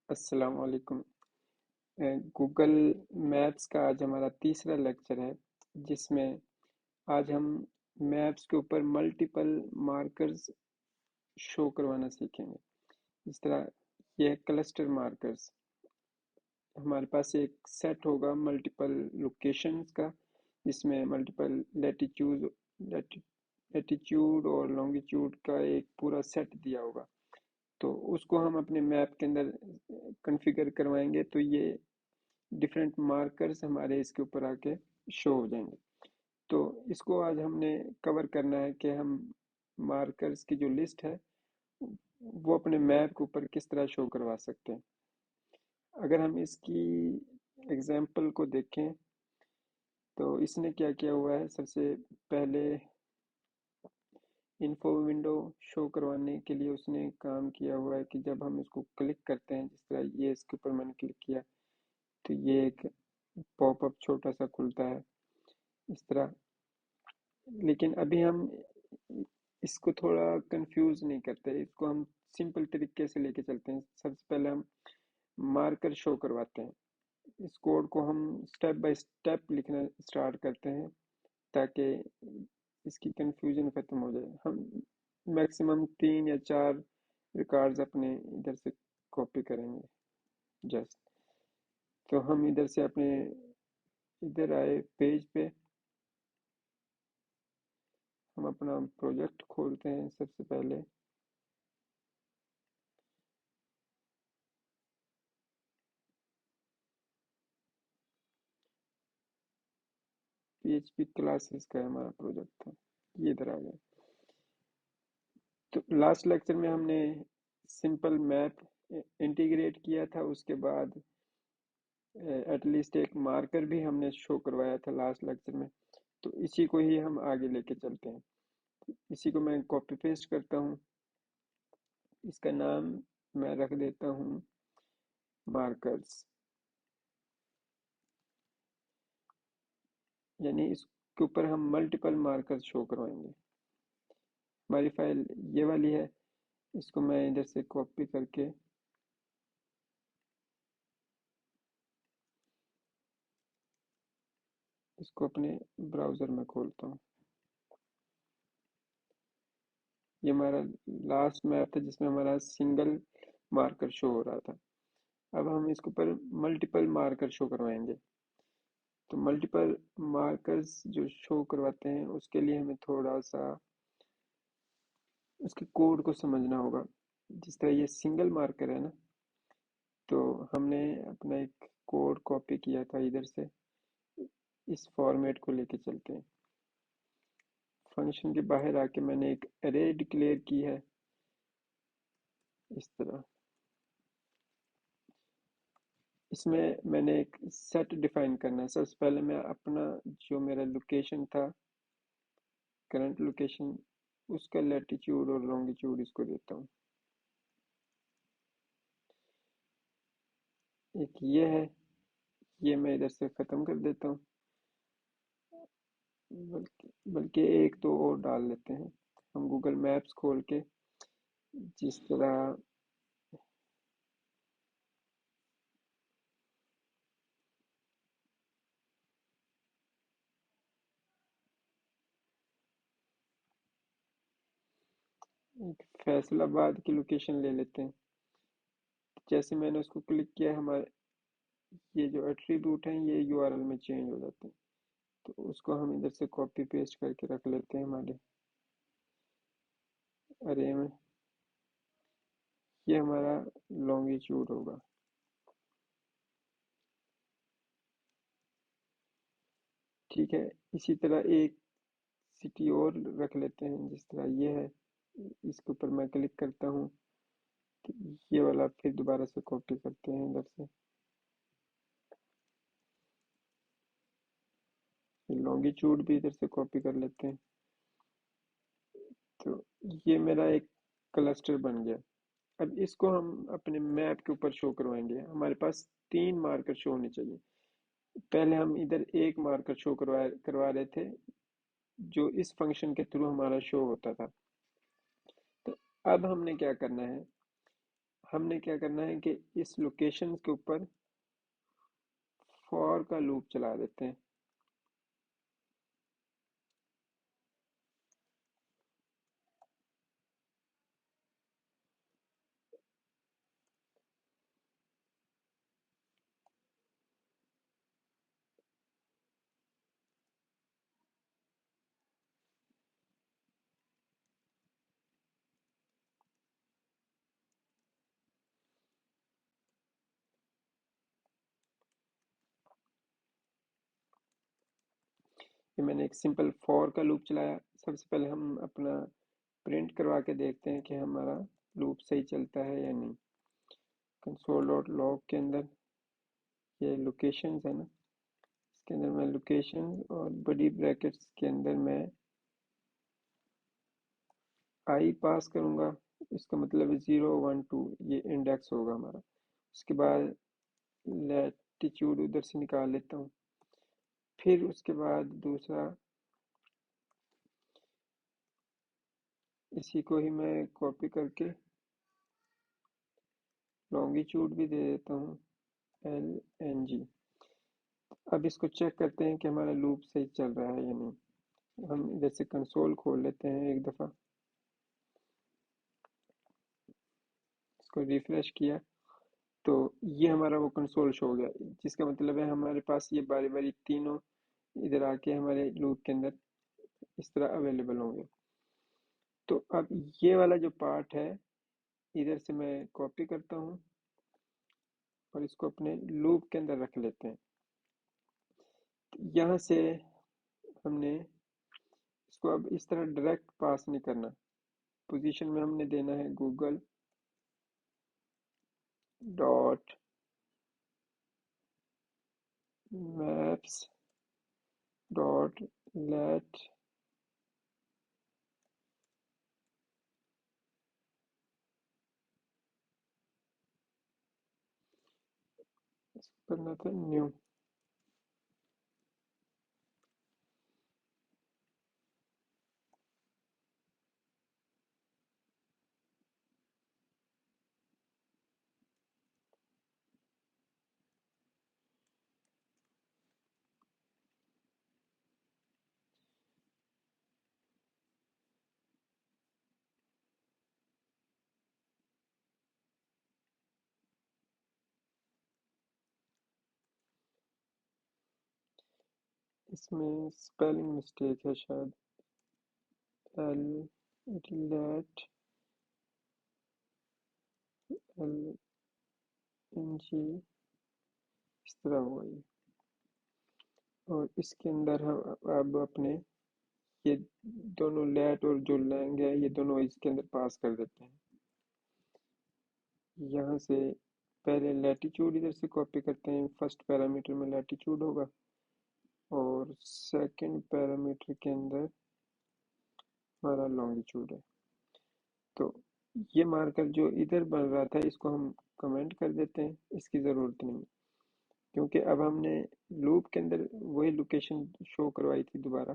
अस्सलाम वालेकुम। Google maps का आज हमारा तीसरा लेक्चर है, जिसमें आज हम मैप्स के ऊपर मल्टीपल मार्कर्स शो करवाना सीखेंगे। इस तरह यह क्लस्टर मार्कर्स, हमारे पास एक सेट होगा मल्टीपल लोकेशंस का, जिसमें मल्टीपल लैटिट्यूड और लॉन्गिट्यूड का एक पूरा सेट दिया होगा। तो उसको हम अपने मैप के अंदर कॉन्फ़िगर करवाएंगे, तो ये डिफरेंट मार्कर्स हमारे इसके ऊपर आके शो हो जाएंगे। तो इसको आज हमने कवर करना है कि हम मार्कर्स की जो लिस्ट है वो अपने मैप के ऊपर किस तरह शो करवा सकते हैं। अगर हम इसकी एग्जांपल को देखें तो इसने क्या किया हुआ है, सबसे पहले इन्फो विंडो शो करवाने के लिए उसने काम किया हुआ है कि जब हम इसको क्लिक करते हैं, जिस तरह ये इसके ऊपर मैंने क्लिक किया तो ये एक पॉपअप छोटा सा खुलता है इस तरह। लेकिन अभी हम इसको थोड़ा कंफ्यूज नहीं करते, इसको हम सिंपल तरीके से लेके चलते हैं। सबसे पहले हम मार्कर शो करवाते हैं। इस कोड को हम स्टेप बाय स्टेप लिखना स्टार्ट करते हैं ताकि इसकी कंफ्यूजन खत्म हो जाए। हम मैक्सिमम 3 या 4 रिकॉर्ड्स अपने इधर से कॉपी करेंगे जस्ट। तो हम इधर से अपने इधर आए पेज पे, हम अपना प्रोजेक्ट खोलते हैं। सबसे पहले PHP क्लासेस का हमारा प्रोजेक्ट था, ये इधर आ गया। तो लास्ट लेक्चर में हमने सिंपल मैप इंटीग्रेट किया था, उसके बाद एटलीस्ट एक मार्कर भी हमने शो करवाया था लास्ट लेक्चर में। तो इसी को ही हम आगे लेके चलते हैं। इसी को मैं कॉपी पेस्ट करता हूँ, इसका नाम मैं रख देता हूँ मार्कर्स, यानी इसके ऊपर हम मल्टीपल मार्कर्स शो करवाएंगे। हमारी फाइल ये वाली है, इसको मैं इधर से कॉपी करके इसको अपने ब्राउज़र में खोलता हूँ। ये हमारा लास्ट मैप था जिसमें हमारा सिंगल मार्कर शो हो रहा था। अब हम इसके ऊपर मल्टीपल मार्कर शो करवाएंगे। तो मल्टीपल मार्कर्स जो शो करवाते हैं उसके लिए हमें थोड़ा सा उसके कोड को समझना होगा। जिस तरह ये सिंगल मार्कर है ना, तो हमने अपना एक कोड कॉपी किया था इधर से, इस फॉर्मेट को लेके चलते हैं। फंक्शन के बाहर आके मैंने एक अरे डिक्लेयर की है इस तरह। इसमें मैंने एक सेट डिफाइन करना है। सबसे पहले मैं अपना जो मेरा लोकेशन था, करंट लोकेशन, उसका लैटिट्यूड और लॉन्गिट्यूड इसको देता हूँ। एक ये है, ये मैं इधर से ख़त्म कर देता हूँ, बल्कि बल्कि एक तो और डाल लेते हैं। हम गूगल मैप्स खोल के जिस तरह एक फैसलाबाद की लोकेशन ले लेते हैं। जैसे मैंने उसको क्लिक किया, हमारे ये जो एट्रीब्यूट हैं ये यूआरएल में चेंज हो जाते हैं। तो उसको हम इधर से कॉपी पेस्ट करके रख लेते हैं हमारे अरे में। ये हमारा लॉन्गिट्यूड होगा। ठीक है, इसी तरह एक सिटी और रख लेते हैं, जिस तरह ये है। इसके ऊपर मैं क्लिक करता हूँ, तो ये वाला फिर दोबारा से कॉपी करते हैं इधर से। लॉन्गिट्यूड भी इधर से कॉपी कर लेते हैं। तो ये मेरा एक क्लस्टर बन गया। अब इसको हम अपने मैप के ऊपर शो करवाएंगे। हमारे पास 3 मार्कर शो होने चाहिए। पहले हम इधर एक मार्कर शो करवा रहे थे, जो इस फंक्शन के थ्रू हमारा शो होता था। तो अब हमने क्या करना है, ہم نے کیا کرنا ہے کہ اس لوکیشن کے اوپر فور کا لوپ چلا دیتے ہیں. یہ میں نے ایک سمپل فور کا لوپ چلایا. سب سے پہلے ہم اپنا پرنٹ کروا کے دیکھتے ہیں کہ ہمارا لوپ صحیح چلتا ہے یا نہیں. کنسول ڈاٹ لاگ کے اندر یہ لوکیشنز ہے نا، اس کے اندر میں لوکیشن اور بڑی بریکٹس کے اندر میں آئی پاس کروں گا. اس کا مطلب ہے 0 1 2 یہ انڈیکس ہوگا ہمارا. اس کے بعد لیٹیچیوڈ ادھر سے نکال لیتا ہوں. پھر اس کے بعد دوسرا اسی کو ہی میں کاپی کر کے لانگیچیوڈ بھی دے دیتا ہوں LNG. اب اس کو چیک کرتے ہیں کہ ہمارا لوپ صحیح چل رہا ہے یا نہیں. ہم ادھر سے کنسول کھول لیتے ہیں ایک دفعہ. اس کو ریفریش کیا تو یہ ہمارا وہ کنسول شو ہو گیا، جس کا مطلب ہے ہمارے پاس یہ باری باری تینوں ادھر آ کے ہمارے لوپ کے اندر اس طرح اویلیبل ہوں گے. تو اب یہ والا جو پارٹ ہے ادھر سے میں کاپی کرتا ہوں اور اس کو اپنے لوپ کے اندر رکھ لیتے ہیں. یہاں سے ہم نے اس کو اب اس طرح ڈائریکٹ پاس نہیں کرنا. پوزیشن میں ہم نے دینا ہے Google dot maps dot lat کرنا تھا نیو. اس میں سپیلنگ مسٹیک ہے شاید. لیٹ LNG اس طرح ہوا یہ. اور اس کے اندر ہم اب اپنے یہ دونوں لیٹ اور جو لینگ ہے یہ دونوں اس کے اندر پاس کر دیتے ہیں. یہاں سے پہلے لیٹیچیوڈ ادھر سے کاپی کرتے ہیں. فرسٹ پیرامیٹر میں لیٹیچیوڈ ہوگا اور سیکنڈ پیرامیٹر کے اندر ہمارا لانگیچیوڈ ہے. تو یہ مارکر جو ادھر بن رہا تھا اس کو ہم کمنٹ کر دیتے ہیں، اس کی ضرورت نہیں کیونکہ اب ہم نے لوپ کے اندر وہی لوکیشن شو کروائی تھی دوبارہ.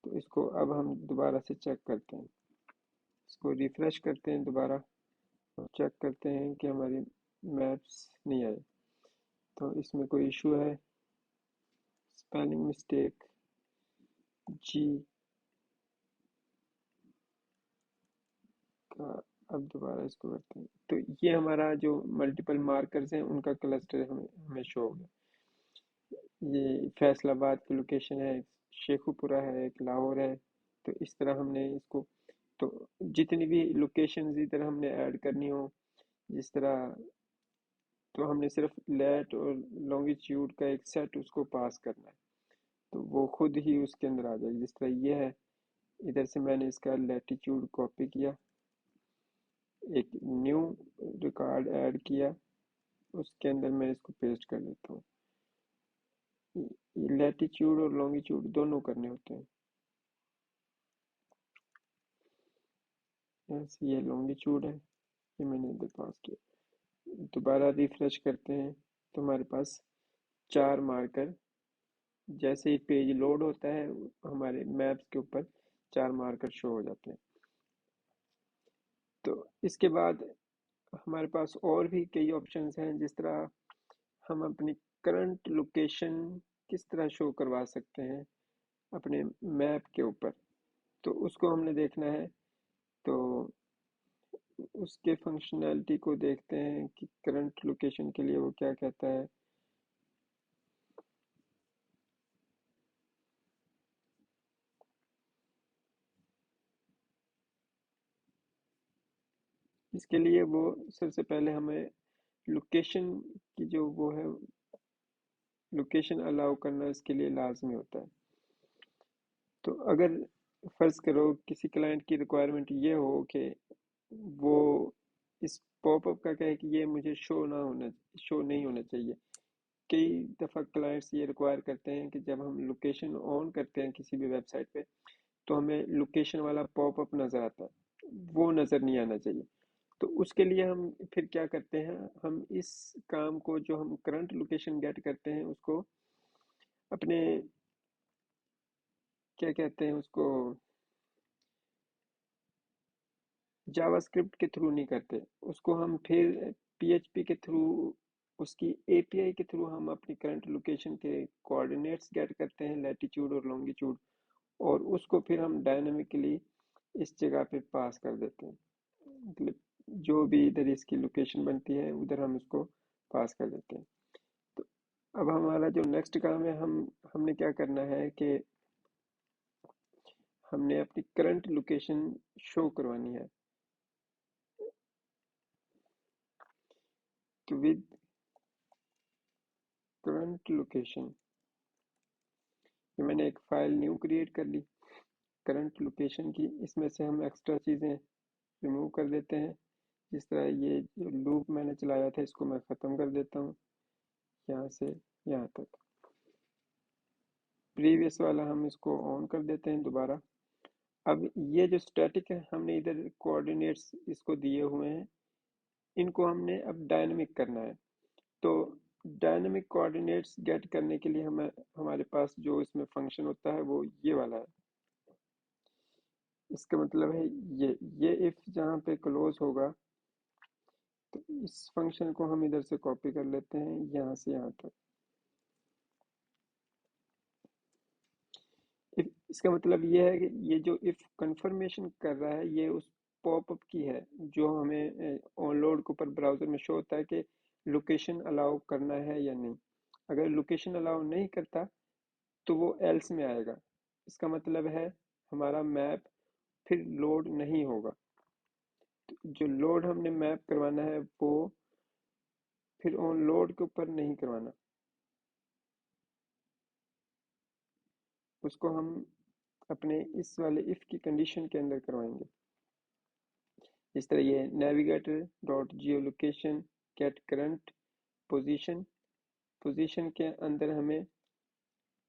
تو اس کو اب ہم دوبارہ سے چیک کرتے ہیں. اس کو ریفریش کرتے ہیں دوبارہ اور چیک کرتے ہیں کہ ہماری میپس نہیں آئے. تو اس میں کوئی ایشو ہے، اسپیلنگ مسٹیک جی کا. اب دوبارہ اس کو کرتے ہیں تو یہ ہمارا جو ملٹیپل مارکرز ہیں ان کا کلسٹر ہمیں شو ہو گیا. یہ فیصل آباد کی لوکیشن ہے، شیخو پورہ ہے، ایک لاہور ہے. تو اس طرح ہم نے اس کو تو جتنی بھی لوکیشنز ادھر ہم نے ایڈ کرنی ہو جس طرح، تو ہم نے صرف لیٹ اور لانگیچیوڈ کا ایک سیٹ اس کو پاس کرنا ہے تو وہ خود ہی اس کے اندر آ جائے گی. جس طرح یہ ہے ادھر سے میں نے اس کا لیٹیچیوڈ کاپی کیا، ایک نیو ریکارڈ ایڈ کیا، اس کے اندر میں اس کو پیسٹ کر دیتا ہوں. لیٹیچیوڈ اور لانگیچیوڈ دونوں کرنے ہوتے ہیں. یہ لانگیچیوڈ ہے، یہ میں نے ادھر پاس کیا. دوبارہ ریفریش کرتے ہیں تو ہمارے پاس 4 مارکر، جیسے ہی پیج لوڈ ہوتا ہے ہمارے میپس کے اوپر 4 مارکر شو ہو جاتے ہیں. تو اس کے بعد हमारे पास और भी कई ऑप्शंस हैं, जिस तरह हम अपनी करंट लोकेशन किस तरह शो करवा सकते हैं अपने मैप के ऊपर, तो उसको हमने देखना है। तो उसके फंक्शनैलिटी को देखते हैं कि करंट लोकेशन के लिए वो क्या कहता है। इसके लिए वो सबसे पहले हमें लोकेशन की जो वो है, लोकेशन अलाउ करना इसके लिए लाजमी होता है। तो अगर फर्ज करो किसी क्लाइंट की रिक्वायरमेंट ये हो कि वो इस पॉपअप का कहे कि ये मुझे शो नहीं होना चाहिए। कई दफ़ा क्लाइंट्स ये रिक्वायर करते हैं कि जब हम लोकेशन ऑन करते हैं किसी भी वेबसाइट पे, तो हमें लोकेशन वाला पॉपअप नज़र आता है, वो नज़र नहीं आना चाहिए। तो उसके लिए हम फिर क्या करते हैं, हम इस काम को जो हम करंट लोकेशन गेट करते हैं उसको अपने क्या कहते हैं उसको, जावास्क्रिप्ट के थ्रू नहीं करते उसको, हम फिर पीएचपी के थ्रू, उसकी एपीआई के थ्रू हम अपनी करंट लोकेशन के कोऑर्डिनेट्स गेट करते हैं, लैटिट्यूड और लॉन्गिट्यूड, और उसको फिर हम डायनामिकली इस जगह पे पास कर देते हैं। मतलब जो भी इधर इसकी लोकेशन बनती है उधर हम इसको पास कर देते हैं। तो अब हमारा जो नेक्स्ट काम है, हमने क्या करना है कि हमने अपनी करंट लोकेशन शो करवानी है। तो विद करंट लोकेशन, ये मैंने एक फाइल न्यू क्रिएट कर ली करंट लोकेशन की। इसमें से हम एक्स्ट्रा चीज़ें रिमूव कर देते हैं। जिस तरह ये जो लूप मैंने चलाया था इसको मैं ख़त्म कर देता हूँ, यहाँ से यहाँ तक। प्रीवियस वाला हम इसको ऑन कर देते हैं दोबारा। अब ये जो स्टैटिक है, हमने इधर कोऑर्डिनेट्स इसको दिए हुए हैं, इनको हमने अब डायनेमिक करना है। तो डायनेमिक कोऑर्डिनेट्स गेट करने के लिए हमें, हमारे पास जो इसमें फंक्शन होता है वो ये वाला है। इसका मतलब है ये इफ जहाँ पे क्लोज होगा, तो इस फंक्शन को हम इधर से कॉपी कर लेते हैं यहाँ से यहाँ तक। इसका मतलब ये है कि ये जो इफ कंफर्मेशन कर रहा है ये उस पॉपअप की है जो हमें ऑनलोड के ऊपर ब्राउजर में शो होता है कि लोकेशन अलाउ करना है या नहीं। अगर लोकेशन अलाउ नहीं करता तो वो एल्स में आएगा। इसका मतलब है हमारा मैप फिर लोड नहीं होगा। तो जो लोड हमने मैप करवाना है वो फिर ऑन लोड के ऊपर नहीं करवाना, उसको हम अपने इस वाले इफ की कंडीशन के अंदर करवाएंगे। इस तरह ये navigator dot geo location get current position, position के अंदर हमें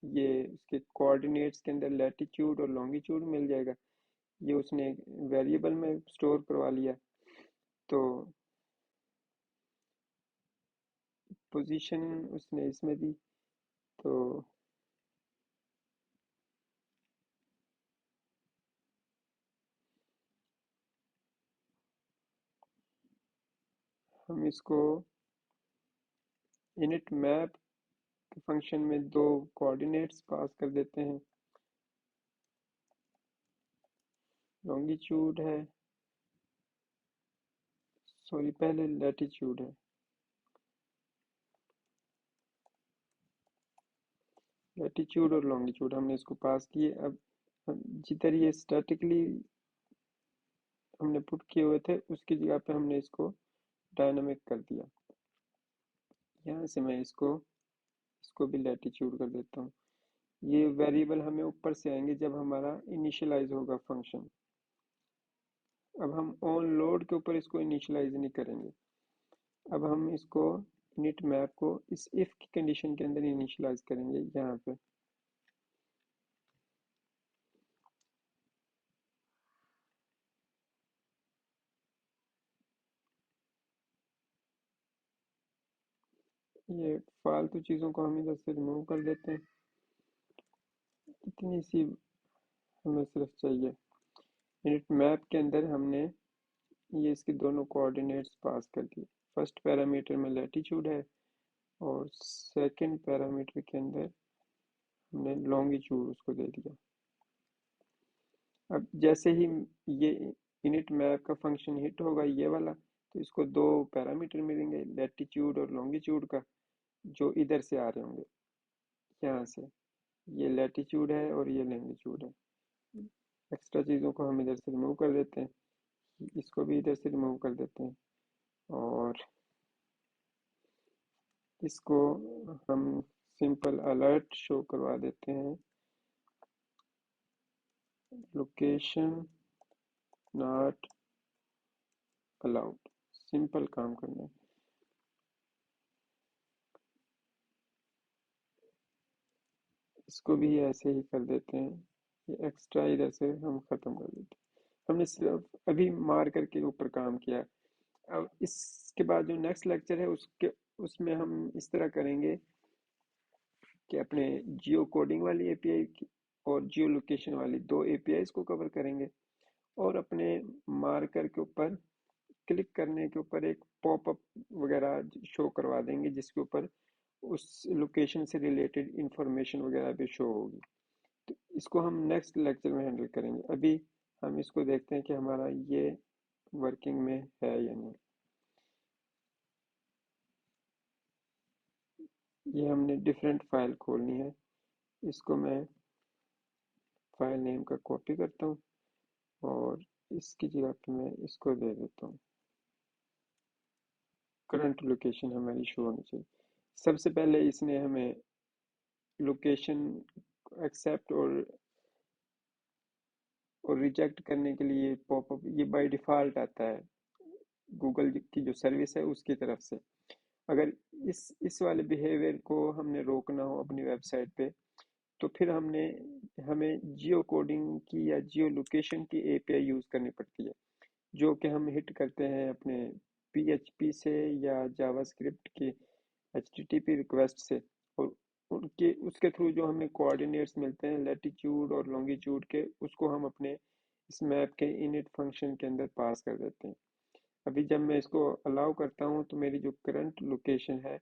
ये उसके कोऑर्डिनेट्स के अंदर लैटिट्यूड और लॉन्गिट्यूड मिल जाएगा। ये उसने वेरिएबल में स्टोर करवा लिया। तो पोजीशन उसने इसमें दी। तो हम इसको इनिट मैप के फंक्शन में दो कोऑर्डिनेट्स पास कर देते हैं। लॉन्गिट्यूड है, सॉरी पहले लैटिट्यूड है, लैटिट्यूड और लॉन्गिट्यूड हमने इसको पास किए। अब जिधर ये स्टैटिकली हमने पुट किए हुए थे उसकी जगह पे हमने इसको डायनामिक कर दिया। यहाँ से मैं इसको इसको भी लैटिट्यूड कर देता हूँ। ये वेरिएबल हमें ऊपर से आएंगे जब हमारा इनिशियलाइज होगा फंक्शन। अब हम ऑन लोड के ऊपर इसको इनिशियलाइज नहीं करेंगे। अब हम इसको इनिट मैप को इस इफ की कंडीशन के अंदर इनिशियलाइज करेंगे यहाँ पे। ये फालतू चीज़ों को हम इधर से रिमूव कर देते हैं। इतनी सी हमें सिर्फ चाहिए। इनिट मैप के अंदर हमने ये इसके दोनों कोऑर्डिनेट्स पास कर दिए। फर्स्ट पैरामीटर में लैटिट्यूड है और सेकंड पैरामीटर के अंदर हमने लॉन्गिट्यूड उसको दे दिया। अब जैसे ही ये इनिट मैप का फंक्शन हिट होगा ये वाला, तो इसको दो पैरामीटर मिलेंगे, लैटिट्यूड और लॉन्गिट्यूड का, जो इधर से आ रहे होंगे, यहाँ से। ये लैटिट्यूड है और ये लॉन्गिट्यूड है। एक्स्ट्रा चीज़ों को हम इधर से रिमूव कर देते हैं, इसको भी इधर से रिमूव कर देते हैं, और इसको हम सिंपल अलर्ट शो करवा देते हैं, लोकेशन नॉट अलाउड। सिंपल काम करना है। इसको भी ऐसे ही कर देते हैं, ये एक्स्ट्रा इधर से हम ख़त्म कर देते हैं। हमने सिर्फ अभी मार करके ऊपर काम किया। अब इसके बाद जो नेक्स्ट लेक्चर है उसमें हम इस तरह करेंगे कि अपने जियो कोडिंग वाली एपीआई और जियो लोकेशन वाली दो एपीआईज को कवर करेंगे, और अपने मार्कर के ऊपर क्लिक करने के ऊपर एक पॉपअप वगैरह शो करवा देंगे, जिसके ऊपर उस लोकेशन से रिलेटेड इंफॉर्मेशन वगैरह भी शो होगी। तो इसको हम नेक्स्ट लेक्चर में हैंडल करेंगे। अभी हम इसको देखते हैं कि हमारा ये वर्किंग में है या नहीं। ये हमने डिफरेंट फाइल खोलनी है, इसको मैं फाइल नेम का कॉपी करता हूँ और इसकी जगह पे मैं इसको दे देता हूँ, करंट लोकेशन हमारी शो होनी चाहिए। सबसे पहले इसने हमें लोकेशन एक्सेप्ट और रिजेक्ट करने के लिए पॉपअप, ये बाय डिफ़ॉल्ट आता है गूगल की जो सर्विस है उसकी तरफ से। अगर इस वाले बिहेवियर को हमने रोकना हो अपनी वेबसाइट पे, तो फिर हमें जियो कोडिंग की या जियो लोकेशन की एपीआई यूज़ करनी पड़ती है, जो कि हम हिट करते हैं अपने पीएचपी से या जावास्क्रिप्ट की एचटीटीपी रिक्वेस्ट से, और उनके उसके थ्रू जो हमें कोऑर्डिनेट्स मिलते हैं लैटिट्यूड और लॉन्गिट्यूड के, उसको हम अपने इस मैप के इनिट फंक्शन के अंदर पास कर देते हैं। अभी जब मैं इसको अलाउ करता हूँ तो मेरी जो करंट लोकेशन है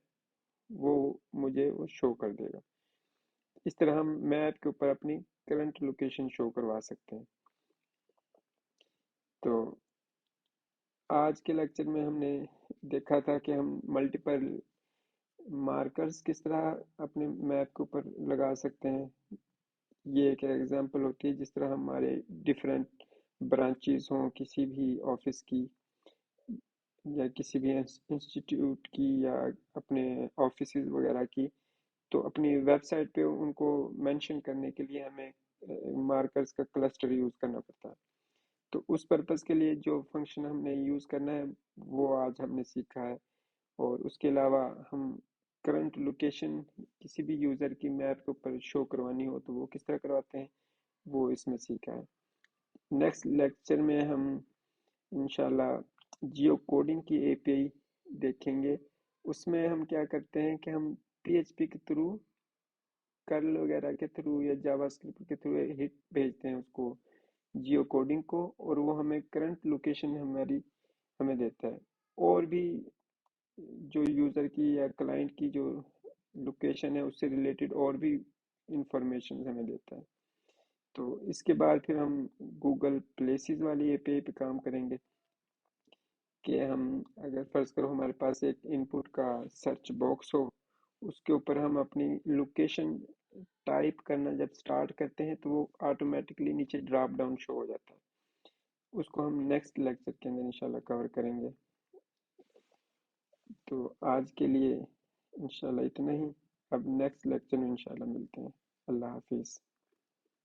वो मुझे वो शो कर देगा। इस तरह हम मैप के ऊपर अपनी करंट लोकेशन शो करवा सकते हैं। तो आज के लेक्चर में हमने देखा था कि हम मल्टीपल मार्कर्स किस तरह अपने मैप के ऊपर लगा सकते हैं। ये एक एग्जांपल होती है जिस तरह हमारे डिफरेंट ब्रांचेस हों किसी भी ऑफिस की या किसी भी इंस्टीट्यूट की या अपने ऑफिस वगैरह की, तो अपनी वेबसाइट पे उनको मेंशन करने के लिए हमें मार्कर्स का क्लस्टर यूज़ करना पड़ता है। तो उस पर्पज़ के लिए जो फंक्शन हमने यूज़ करना है वो आज हमने सीखा है। और उसके अलावा हम करंट लोकेशन किसी भी यूज़र की मैप के ऊपर शो करवानी हो तो वो किस तरह करवाते हैं वो इसमें सीखा है। नेक्स्ट लेक्चर में हम इंशाल्लाह जियो कोडिंग की एपीआई देखेंगे। उसमें हम क्या करते हैं कि हम पीएचपी के थ्रू, कर्ल वगैरह के थ्रू या जावास्क्रिप्ट के थ्रू हिट भेजते हैं उसको जियो कोडिंग को, और वो हमें करंट लोकेशन हमारी हमें देता है। और भी जो यूज़र की या क्लाइंट की जो लोकेशन है उससे रिलेटेड और भी इंफॉर्मेशन हमें देता है। तो इसके बाद फिर हम गूगल प्लेसेस वाली एपीआई पे काम करेंगे कि हम, अगर फर्ज करो हमारे पास एक इनपुट का सर्च बॉक्स हो, उसके ऊपर हम अपनी लोकेशन टाइप करना जब स्टार्ट करते हैं तो वो ऑटोमेटिकली नीचे ड्रॉप डाउन शो हो जाता है। उसको हम नेक्स्ट लेक्चर के अंदर इंशाल्लाह कवर करेंगे। तो आज के लिए इंशाल्लाह इतना ही। अब नेक्स्ट लेक्चर में इंशाल्लाह मिलते हैं। अल्लाह हाफिज़।